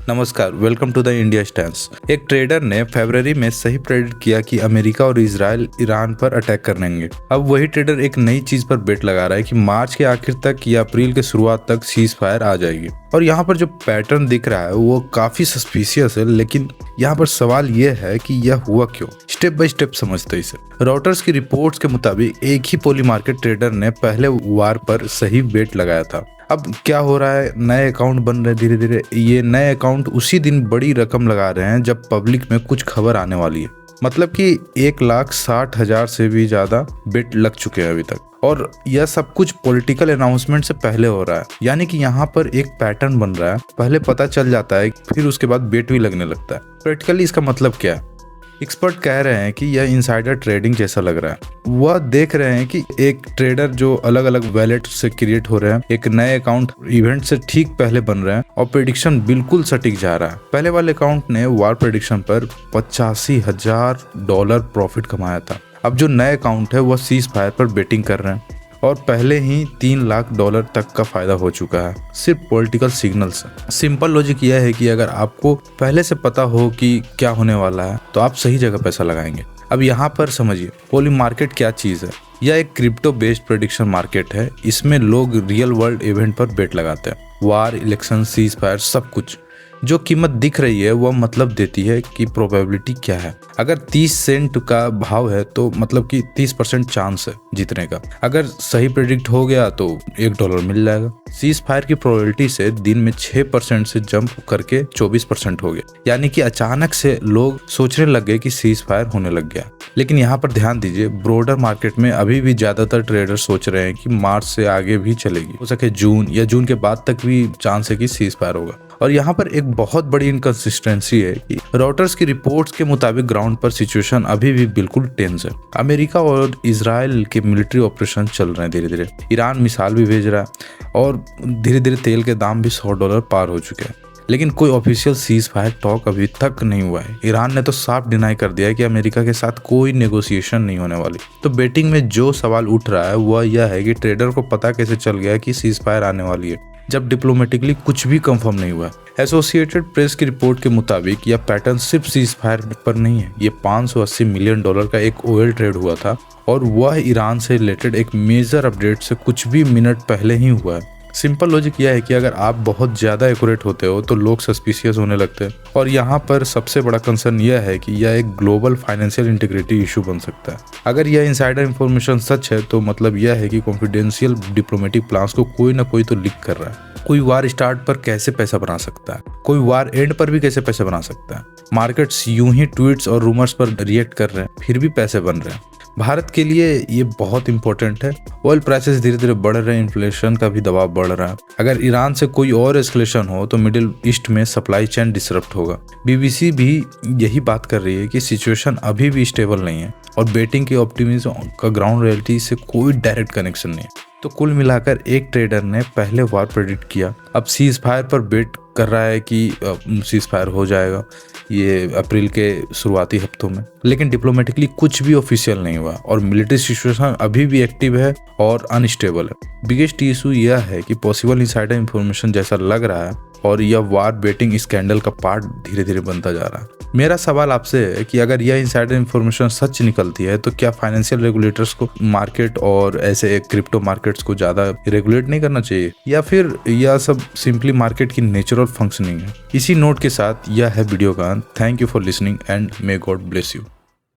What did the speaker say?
नमस्कार, welcome to the India stands. एक trader ने फरवरी में सही प्रेडिक्ट किया कि अमेरिका और इजराइल ईरान पर अटैक करेंगे। अब वही ट्रेडर एक नई चीज पर बेट लगा रहा है कि मार्च के आखिर तक या अप्रैल के शुरुआत तक सीज फायर आ जाएगी। और यहाँ पर जो पैटर्न दिख रहा है वो काफी सस्पिशियस है, लेकिन यहाँ पर सवाल ये है कि यह हुआ क्यों। स्टेप बाय स्टेप समझते इसे। रॉयटर्स की रिपोर्ट्स के मुताबिक एक ही पोली मार्केट ट्रेडर ने पहले वार पर सही बेट लगाया था। अब क्या हो रहा है, नए अकाउंट बन रहे धीरे धीरे। ये नए अकाउंट उसी दिन बड़ी रकम लगा रहे हैं जब पब्लिक में कुछ खबर आने वाली है। मतलब कि 1,60,000 से भी ज्यादा बेट लग चुके हैं अभी तक, और यह सब कुछ पॉलिटिकल अनाउंसमेंट से पहले हो रहा है। यानी कि यहाँ पर एक पैटर्न बन रहा है, पहले पता चल जाता है, फिर उसके बाद बेट भी लगने लगता है। प्रैक्टिकली इसका मतलब क्या है? एक्सपर्ट कह रहे हैं कि यह इनसाइडर ट्रेडिंग जैसा लग रहा है। वह देख रहे हैं कि एक ट्रेडर जो अलग अलग वैलेट से क्रिएट हो रहे हैं, एक नए अकाउंट इवेंट से ठीक पहले बन रहे हैं और प्रेडिक्शन बिल्कुल सटीक जा रहा है। पहले वाले अकाउंट ने वार प्रेडिक्शन पर $85,000 प्रॉफिट कमाया था। अब जो नए अकाउंट है वह सीज फायर पर बेटिंग कर रहे हैं और पहले ही $3 लाख तक का फायदा हो चुका है, सिर्फ पॉलिटिकल सिग्नल से। सिंपल लॉजिक यह है कि अगर आपको पहले से पता हो कि क्या होने वाला है तो आप सही जगह पैसा लगाएंगे। अब यहाँ पर समझिए, पोली मार्केट क्या चीज़ है। यह एक क्रिप्टो बेस्ड प्रेडिक्शन मार्केट है। इसमें लोग रियल वर्ल्ड इवेंट पर बेट लगाते हैं। वार, इलेक्शन, सीज फायर, सब कुछ। जो कीमत दिख रही है वह मतलब देती है कि प्रोबेबिलिटी क्या है। अगर 30 सेंट का भाव है तो मतलब कि 30% चांस है जीतने का। अगर सही प्रेडिक्ट हो गया तो $1 मिल जाएगा। सीज फायर की प्रोबेबिलिटी से दिन में 6% से जंप करके 24% हो गया। यानी कि अचानक से लोग सोचने लग गए कि सीज फायर होने लग गया। लेकिन यहाँ पर ध्यान दीजिए, ब्रॉडर मार्केट में अभी भी ज्यादातर ट्रेडर सोच रहे हैं कि मार्च से आगे भी चलेगी, हो सके जून या जून के बाद तक भी चांस है कि सीज फायर होगा। और यहाँ पर एक बहुत बड़ी इनकंसिस्टेंसी है कि रॉयटर्स की रिपोर्ट्स के मुताबिक ग्राउंड पर सिचुएशन अभी भी बिल्कुल टेंस है। अमेरिका और इजराइल के मिलिट्री ऑपरेशन चल रहे हैं धीरे धीरे। ईरान मिसाइल भी भेज रहा है और धीरे धीरे तेल के दाम भी $100 पार हो चुके हैं। लेकिन कोई ऑफिशियल सीज फायर टॉक अभी तक नहीं हुआ है। ईरान ने तो साफ डिनाई कर दिया है कि अमेरिका के साथ कोई नेगोशिएशन नहीं होने वाली। तो बेटिंग में जो सवाल उठ रहा है वह यह है कि ट्रेडर को पता कैसे चल गया कि सीज फायर आने वाली है जब डिप्लोमेटिकली कुछ भी कंफर्म नहीं हुआ। एसोसिएटेड प्रेस की रिपोर्ट के मुताबिक यह पैटर्न सिर्फ सीज फायर पर नहीं है। ये $580 मिलियन का एक ऑयल ट्रेड हुआ था और वह ईरान से रिलेटेड एक मेजर अपडेट से कुछ भी मिनट पहले ही हुआ है। सिंपल लॉजिक यह है कि अगर आप बहुत ज्यादा एक्यूरेट होते हो तो लोग सस्पिशियस होने लगते हैं। और यहाँ पर सबसे बड़ा कंसर्न यह है कि यह एक ग्लोबल फाइनेंशियल इंटीग्रिटी इशू बन सकता है। अगर यह इनसाइडर इंफॉर्मेशन सच है तो मतलब यह है कि कॉन्फिडेंशियल डिप्लोमेटिक प्लान्स को कोई ना कोई तो लीक कर रहा है। कोई वार स्टार्ट पर कैसे पैसा बना सकता है, कोई वार एंड पर भी कैसे पैसे बना सकता है। मार्केट्स यूं ही ट्वीट्स और रूमर्स पर रिएक्ट कर रहे हैं, फिर भी पैसे बन रहे हैं। भारत के लिए ये बहुत इंपॉर्टेंट है। ऑयल प्राइसेस धीरे धीरे बढ़ रहे हैं, इन्फ्लेशन का भी दबाव बढ़ रहा है। अगर ईरान से कोई और एस्केलेशन हो तो मिडिल ईस्ट में सप्लाई चेन डिसरप्ट होगा। बीबीसी भी यही बात कर रही है कि सिचुएशन अभी भी स्टेबल नहीं है और बेटिंग के ऑप्टिमिज्म का ग्राउंड रियलिटी से कोई डायरेक्ट कनेक्शन नहीं है। तो कुल मिलाकर एक ट्रेडर ने पहले वार प्रेडिक्ट किया, अब सीज फायर पर बेट कर रहा है कि सीज फायर हो जाएगा ये अप्रैल के शुरुआती हफ्तों में। लेकिन डिप्लोमेटिकली कुछ भी ऑफिशियल नहीं हुआ और मिलिट्री सिचुएशन अभी भी एक्टिव है और अनस्टेबल है। बिगेस्ट इशू यह है कि पॉसिबल इनसाइडर इंफॉर्मेशन जैसा लग रहा है और यह वार बेटिंग स्कैंडल का पार्ट धीरे धीरे बनता जा रहा है। मेरा सवाल आपसे है कि अगर यह इनसाइडर इंफॉर्मेशन सच निकलती है तो क्या फाइनेंशियल रेगुलेटर्स को मार्केट और ऐसे क्रिप्टो मार्केट्स को ज्यादा रेगुलेट नहीं करना चाहिए, या फिर यह सब सिंपली मार्केट की नेचुरल फंक्शनिंग है? इसी नोट के साथ यह है वीडियो का अंत। Thank you for listening and may God bless you.